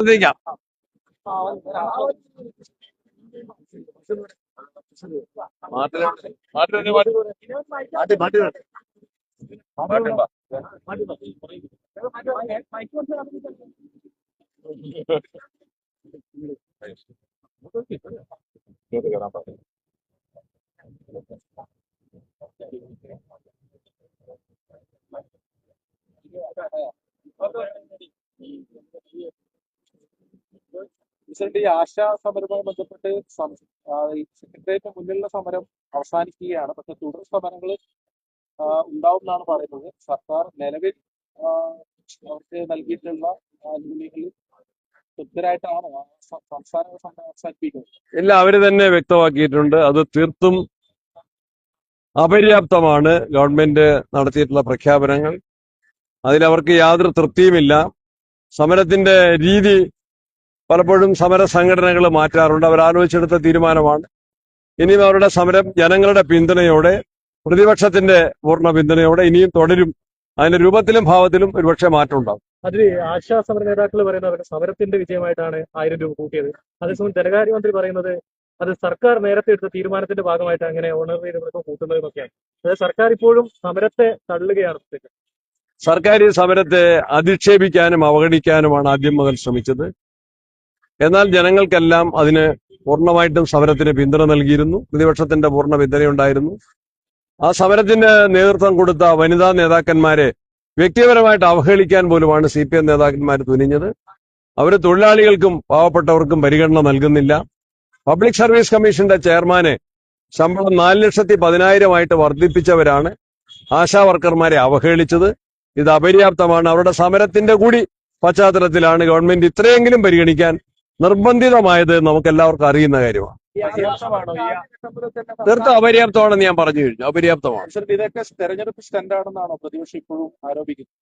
ശ്രദ്ധിക്കാം. ഈ ആശാ സമരവുമായി ബന്ധപ്പെട്ട് ഈ സെക്രട്ടേറിയറ്റിന് മുന്നിലുള്ള സമരം അവസാനിക്കുകയാണ്. പക്ഷെ തുടർ സമരങ്ങൾ ഉണ്ടാവും പറയുന്നത്. സർക്കാർ നിലവിൽ അവർക്ക് നൽകിയിട്ടുള്ള ആനുകൂല്യങ്ങളിൽ തൃപ്തരായിട്ടാണ് സംസ്ഥാന സമരം അവസാനിപ്പിക്കുന്നത്. ഇല്ല, അവര് തന്നെ വ്യക്തമാക്കിയിട്ടുണ്ട്. അത് തീർത്തും അപര്യാപ്തമാണ് ഗവൺമെന്റ് നടത്തിയിട്ടുള്ള പ്രഖ്യാപനങ്ങൾ. അതിലവർക്ക് യാതൊരു തൃപ്തിയുമില്ല. സമരത്തിന്റെ രീതി പലപ്പോഴും സമര സംഘടനകൾ മാറ്റാറുണ്ട്. അവരാലോചിച്ചെടുത്ത തീരുമാനമാണ്. ഇനിയും അവരുടെ സമരം ജനങ്ങളുടെ പിന്തുണയോടെ, പ്രതിപക്ഷത്തിന്റെ പൂർണ്ണ പിന്തുണയോടെ ഇനിയും തുടരും. അതിന്റെ രൂപത്തിലും ഭാവത്തിലും ഒരുപക്ഷെ മാറ്റം ഉണ്ടാവും. അതിൽ ആശാ സമര നേതാക്കൾ പറയുന്നത് അവരുടെ സമരത്തിന്റെ വിജയമായിട്ടാണ് 1000 രൂപ കൂട്ടിയത്. അതേസമയം ധനകാര്യമന്ത്രി പറയുന്നത് അത് സർക്കാർ നേരത്തെ എടുത്ത തീരുമാനത്തിന്റെ ഭാഗമായിട്ട് അങ്ങനെ ഓണററി നിരക്ക് കൂട്ടുന്നതെന്നൊക്കെയാണ്. അതായത് സർക്കാർ ഇപ്പോഴും സമരത്തെ തള്ളുകയാണ്. സർക്കാർ ഈ സമരത്തെ അധിക്ഷേപിക്കാനും അവഗണിക്കാനുമാണ് ആദ്യം മുതൽ ശ്രമിച്ചത്. എന്നാൽ ജനങ്ങൾക്കെല്ലാം അതിന് പൂർണ്ണമായിട്ടും സമരത്തിന് പിന്തുണ നൽകിയിരുന്നു. പ്രതിപക്ഷത്തിന്റെ പൂർണ്ണ പിന്തുണയുണ്ടായിരുന്നു. ആ സമരത്തിന് നേതൃത്വം കൊടുത്ത വനിതാ നേതാക്കന്മാരെ വ്യക്തിപരമായിട്ട് അവഹേളിക്കാൻ പോലുമാണ് CPM നേതാക്കന്മാർ തുനിഞ്ഞത്. അവർ തൊഴിലാളികൾക്കും പാവപ്പെട്ടവർക്കും പരിഗണന നൽകുന്നില്ല. പബ്ലിക് സർവീസ് കമ്മീഷന്റെ ചെയർമാനെ ശമ്പളം 4,10,000 വർദ്ധിപ്പിച്ചവരാണ് ആശാ വർക്കർമാരെ അവഹേളിച്ചത്. ഇത് അപര്യാപ്തമാണ്. അവരുടെ സമരത്തിന്റെ കൂടി പശ്ചാത്തലത്തിലാണ് ഗവൺമെന്റ് ഇത്രയെങ്കിലും പരിഗണിക്കാൻ നിർബന്ധിതമായത്. നമുക്കെല്ലാവർക്കും അറിയുന്ന കാര്യമാണ്. തീർത്തും അപര്യാപ്തമാണെന്ന് ഞാൻ പറഞ്ഞു കഴിഞ്ഞു. അപര്യാപ്തമാണ്. ഇതൊക്കെ തെരഞ്ഞെടുപ്പ് സ്റ്റണ്ടാണെന്നാണോ പ്രതിപക്ഷം ഇപ്പോഴും ആരോപിക്കുന്നത്?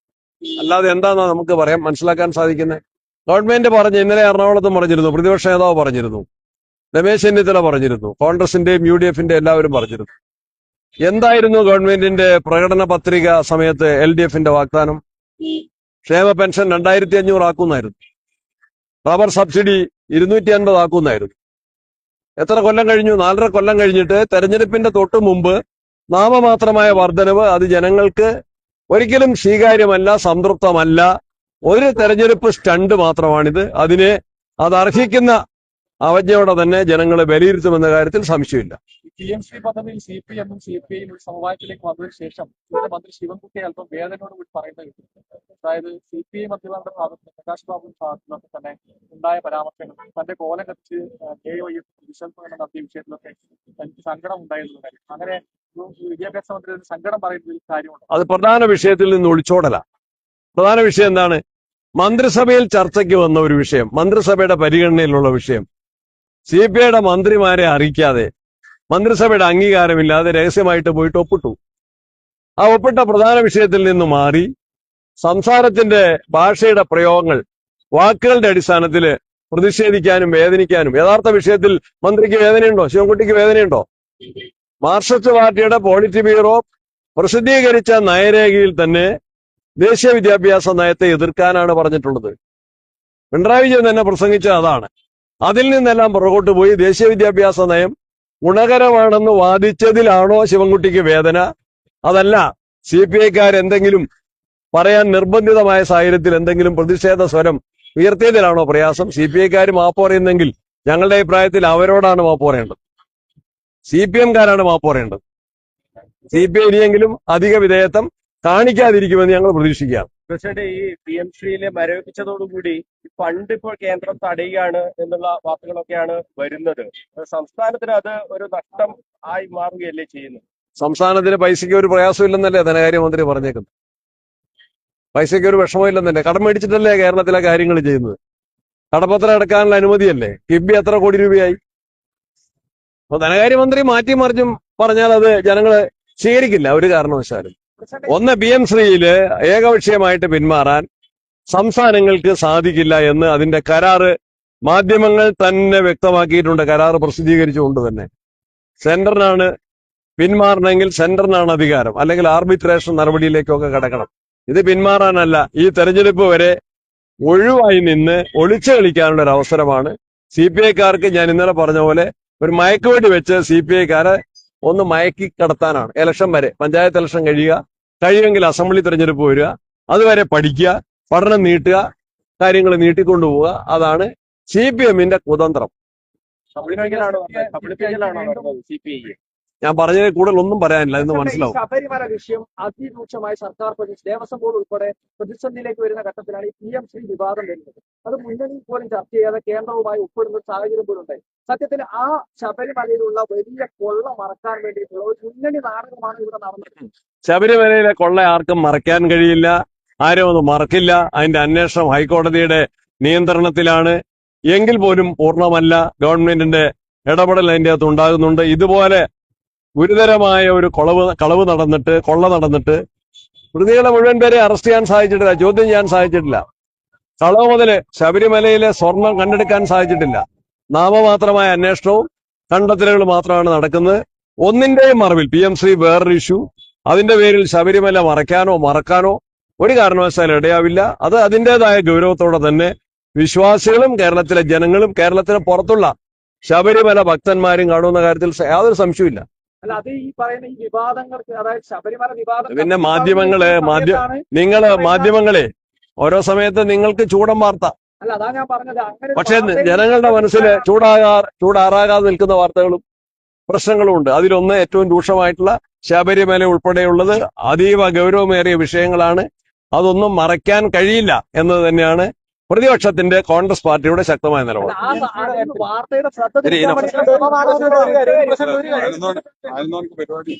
അല്ലാതെ എന്താണെന്നാ നമുക്ക് പറയാൻ മനസ്സിലാക്കാൻ സാധിക്കുന്നത്? ഗവൺമെന്റ് പറഞ്ഞു, ഇന്നലെ എറണാകുളത്തും പറഞ്ഞിരുന്നു, പ്രതിപക്ഷ നേതാവ് പറഞ്ഞിരുന്നു, രമേശ് ചെന്നിത്തല പറഞ്ഞിരുന്നു, കോൺഗ്രസിന്റെയും UDF-ന്റെ എല്ലാവരും പറഞ്ഞിരുന്നു. എന്തായിരുന്നു ഗവൺമെന്റിന്റെ പ്രകടന പത്രിക സമയത്ത് LDF-ന്റെ വാഗ്ദാനം? ക്ഷേമ പെൻഷൻ 2500 ആക്കുന്നായിരുന്നു. റബ്ബർ സബ്സിഡി 250 ആക്കുന്നായിരുന്നു. എത്ര കൊല്ലം കഴിഞ്ഞു? 4.5 കൊല്ലം കഴിഞ്ഞിട്ട് തെരഞ്ഞെടുപ്പിന്റെ തൊട്ടു മുമ്പ് നാമമാത്രമായ വർധനവ്. അത് ജനങ്ങൾക്ക് ഒരിക്കലും സ്വീകാര്യമല്ല, സംതൃപ്തമല്ല. ഒരു തെരഞ്ഞെടുപ്പ് സ്റ്റണ്ട് മാത്രമാണിത്. അതർഹിക്കുന്ന അവജ്ഞയോടെ തന്നെ ജനങ്ങളെ വിലയിരുത്തുമെന്ന കാര്യത്തിൽ സംശയമില്ല. PMC പദ്ധതിയിൽ CPM-ഉം CPI-യും സമവായത്തിലേക്ക് വന്നതിന് ശേഷം മന്ത്രി ശിവൻകുട്ടി അല്പം വേദനയോട് കൂടി പറയുന്നത്. അതായത് CPI മന്ത്രിമാരുടെ ഭാഗത്ത് പ്രകാശ് ബാബുവിന്റെ ഭാഗത്തുനിന്നൊക്കെ തന്നെ ഉണ്ടായ പരാമർശങ്ങൾ, തന്റെ കോലം കത്തിച്ച് KOയും വിശൽപ്പുകൾ നടത്തിയ വിഷയത്തിലൊക്കെ തനിക്ക് സങ്കടം ഉണ്ടായിരുന്നു. അങ്ങനെ വിദ്യാഭ്യാസ മന്ത്രി സങ്കടം പറയുന്നതിൽ കാര്യമുണ്ട്. അത് പ്രധാന വിഷയത്തിൽ നിന്ന് ഒളിച്ചോടല. പ്രധാന വിഷയം എന്താണ്? മന്ത്രിസഭയിൽ ചർച്ചയ്ക്ക് വന്ന ഒരു വിഷയം, മന്ത്രിസഭയുടെ പരിഗണനയിലുള്ള വിഷയം, CPI-യുടെ മന്ത്രിമാരെ അറിയിക്കാതെ, മന്ത്രിസഭയുടെ അംഗീകാരമില്ലാതെ രഹസ്യമായിട്ട് പോയിട്ട് ഒപ്പിട്ടു. ആ ഒപ്പിട്ട പ്രധാന വിഷയത്തിൽ നിന്ന് മാറി സംസാരത്തിന്റെ ഭാഷയുടെ പ്രയോഗങ്ങൾ, വാക്കുകളുടെ അടിസ്ഥാനത്തിൽ പ്രതിഷേധിക്കാനും വേദനിക്കാനും. യഥാർത്ഥ വിഷയത്തിൽ മന്ത്രിക്ക് വേദനയുണ്ടോ? ശിവൻകുട്ടിക്ക് വേദനയുണ്ടോ? മാർക്സിസ്റ്റ് പാർട്ടിയുടെ പോളിറ്റ് ബ്യൂറോ പ്രസിദ്ധീകരിച്ച നയരേഖയിൽ തന്നെ ദേശീയ വിദ്യാഭ്യാസ നയത്തെ എതിർക്കാനാണ് പറഞ്ഞിട്ടുള്ളത്. പിണറായി വിജയൻ തന്നെ പ്രസംഗിച്ച അതാണ്. അതിൽ നിന്നെല്ലാം പുറകോട്ട് പോയി ദേശീയ വിദ്യാഭ്യാസ നയം ഗുണകരമാണെന്ന് വാദിച്ചതിലാണോ ശിവൻകുട്ടിക്ക് വേദന? അതല്ല, CPI-ക്കാർ എന്തെങ്കിലും പറയാൻ നിർബന്ധിതമായ സാഹചര്യത്തിൽ എന്തെങ്കിലും പ്രതിഷേധ സ്വരം ഉയർത്തിയതിലാണോ പ്രയാസം? CPI-ക്കാർ മാപ്പ് പറയുന്നെങ്കിൽ ഞങ്ങളുടെ അഭിപ്രായത്തിൽ അവരോടാണ് മാപ്പ് പറയേണ്ടത്. CPM-കാരാണ് മാപ്പ് പറയേണ്ടത്. CPI ഇനിയെങ്കിലും അധിക വിധേയത്വം കാണിക്കാതിരിക്കുമെന്ന് ഞങ്ങൾ പ്രതീക്ഷിക്കുകയാണ്. തീർച്ചയായിട്ടും ഈ PMC-യെ മരവിപ്പിച്ചതോടുകൂടി ഫണ്ട് ഇപ്പോൾ കേന്ദ്രം തടയുകയാണ് എന്നുള്ള വാർത്തകളൊക്കെയാണ് വരുന്നത്. സംസ്ഥാനത്തിന് അത് ഒരു നഷ്ടം ആയി മാറുകയല്ലേ ചെയ്യുന്നത്? സംസ്ഥാനത്തിന് പൈസയ്ക്ക് ഒരു പ്രയാസമില്ലെന്നല്ലേ ധനകാര്യമന്ത്രി പറഞ്ഞേക്കുന്നത്? പൈസയ്ക്ക് ഒരു വിഷമമില്ലെന്നല്ലേ? കടം മേടിച്ചിട്ടല്ലേ കേരളത്തിലെ കാര്യങ്ങൾ ചെയ്യുന്നത്? കടപ്പത്രം എടുക്കാനുള്ള അനുമതിയല്ലേ? കിബി എത്ര കോടി രൂപയായി? അപ്പൊ ധനകാര്യമന്ത്രി മാറ്റി മറിച്ചും പറഞ്ഞാൽ അത് ജനങ്ങള് സ്വീകരിക്കില്ല ഒരു കാരണവശാലും. ഒന്ന്, PM-ശ്രീയില് ഏകപക്ഷീയമായിട്ട് പിന്മാറാൻ സംസ്ഥാനങ്ങൾക്ക് സാധിക്കില്ല എന്ന് അതിന്റെ കരാറ് മാധ്യമങ്ങൾ തന്നെ വ്യക്തമാക്കിയിട്ടുണ്ട്. കരാറ് പ്രസിദ്ധീകരിച്ചുകൊണ്ട് തന്നെ സെന്ററിനാണ് പിന്മാറണമെങ്കിൽ സെന്ററിനാണ് അധികാരം, അല്ലെങ്കിൽ ആർബിട്രേഷൻ നടപടിയിലേക്കൊക്കെ കടക്കണം. ഇത് പിന്മാറാനല്ല. ഈ തെരഞ്ഞെടുപ്പ് വരെ ഒഴിവായി നിന്ന് ഒളിച്ചു കളിക്കാനുള്ള ഒരു അവസരമാണ് CPI-ക്കാർക്ക്. ഞാൻ ഇന്നലെ പറഞ്ഞ പോലെ ഒരു മയക്കുവെടി വെച്ച് CPI-ക്കാരെ ഒന്ന് മയക്കി കടത്താനാണ്. ഇലക്ഷൻ വരെ, പഞ്ചായത്ത് ഇലക്ഷൻ കഴിയുമെങ്കിൽ അസംബ്ലി തെരഞ്ഞെടുപ്പ് വരിക, അതുവരെ പഠിക്കുക, പഠനം നീട്ടുക, കാര്യങ്ങൾ നീട്ടിക്കൊണ്ടുപോവുക. അതാണ് CPM-ന്റെ കുതന്ത്രം. കബളിപ്പിക്കലാണോ നടന്നത് CPI? ഞാൻ പറഞ്ഞതിൽ കൂടുതൽ ഒന്നും പറയാനില്ല, എന്ന് മനസ്സിലാവും. ശബരിമല വിഷയം അതിരൂക്ഷമായി സർക്കാർ ദേവസ്വം ബോർഡ് ഉൾപ്പെടെ പ്രതിസന്ധിയിലേക്ക് വരുന്ന ഘട്ടത്തിലാണ് ഈ PM ശ്രീ വിവാദം വരുന്നത്. അത് മുന്നണിയിൽ പോലും ചർച്ച ചെയ്യാതെ കേന്ദ്രവുമായി ഒപ്പിടുന്ന ഒരു സാഹചര്യം പോലും ഉണ്ടായി. സത്യത്തിൽ ആ ശബരിമലയിലുള്ള വലിയ കൊള്ള മറക്കാൻ വേണ്ടിയിട്ടുള്ള ഒരു മുന്നണി നാടകമാണ് ഇവിടെ നടന്നത്. ശബരിമലയിലെ കൊള്ള ആർക്കും മറയ്ക്കാൻ കഴിയില്ല, ആരും അത് മറക്കില്ല. അതിന്റെ അന്വേഷണം ഹൈക്കോടതിയുടെ നിയന്ത്രണത്തിലാണ്. എങ്കിൽ പോലും പൂർണ്ണമല്ല. ഗവൺമെന്റിന്റെ ഇടപെടൽ അതിന്റെ അകത്ത് ഉണ്ടാകുന്നുണ്ട്. ഇതുപോലെ ഗുരുതരമായ ഒരു കൊള്ള നടന്നിട്ട് പ്രതികളെ മുഴുവൻ പേരെ അറസ്റ്റ് ചെയ്യാൻ സാധിച്ചിട്ടില്ല, ചോദ്യം ചെയ്യാൻ സാധിച്ചിട്ടില്ല. കളവ് മുതല് ശബരിമലയിലെ സ്വർണം കണ്ടെടുക്കാൻ സാധിച്ചിട്ടില്ല. നാമമാത്രമായ അന്വേഷണവും കണ്ടെത്തലുകൾ മാത്രമാണ് നടക്കുന്നത്. ഒന്നിന്റെയും മറവിൽ PM ശ്രീ വേറൊരു ഇഷ്യൂ, അതിന്റെ പേരിൽ ശബരിമല മറക്കാനോ ഒരു കാരണവശാലും ഇടയാവില്ല. അത് അതിൻ്റെതായ ഗൗരവത്തോടെ തന്നെ വിശ്വാസികളും കേരളത്തിലെ ജനങ്ങളും കേരളത്തിന് പുറത്തുള്ള ശബരിമല ഭക്തന്മാരും കാണുന്ന കാര്യത്തിൽ യാതൊരു സംശയമില്ല. അല്ല, അത് ഈ പറയുന്ന ഈ വിവാദങ്ങൾക്ക്, അതായത് ശബരിമല വിവാദം, പിന്നെ മാധ്യമങ്ങളെ ഓരോ സമയത്ത് നിങ്ങൾക്ക് ചൂടൻ വാർത്ത, അല്ല അതാ ഞാൻ പറഞ്ഞത്, അങ്ങനെ പക്ഷെ ജനങ്ങളുടെ മനസ്സിൽ ചൂടാറാകാതെ നിൽക്കുന്ന വാർത്തകളും പ്രശ്നങ്ങളും ഉണ്ട്. അതിലൊന്ന് ഏറ്റവും രൂക്ഷമായിട്ടുള്ള ശബരിമല ഉൾപ്പെടെയുള്ളത് അതീവ ഗൗരവമേറിയ വിഷയങ്ങളാണ്. അതൊന്നും മറയ്ക്കാൻ കഴിയില്ല എന്നത് തന്നെയാണ് പ്രതിപക്ഷത്തിന്റെ കോൺഗ്രസ് പാർട്ടിയുടെ ശക്തമായ നിലപാട്. വാർത്തയുടെ ശ്രദ്ധ പരിപാടി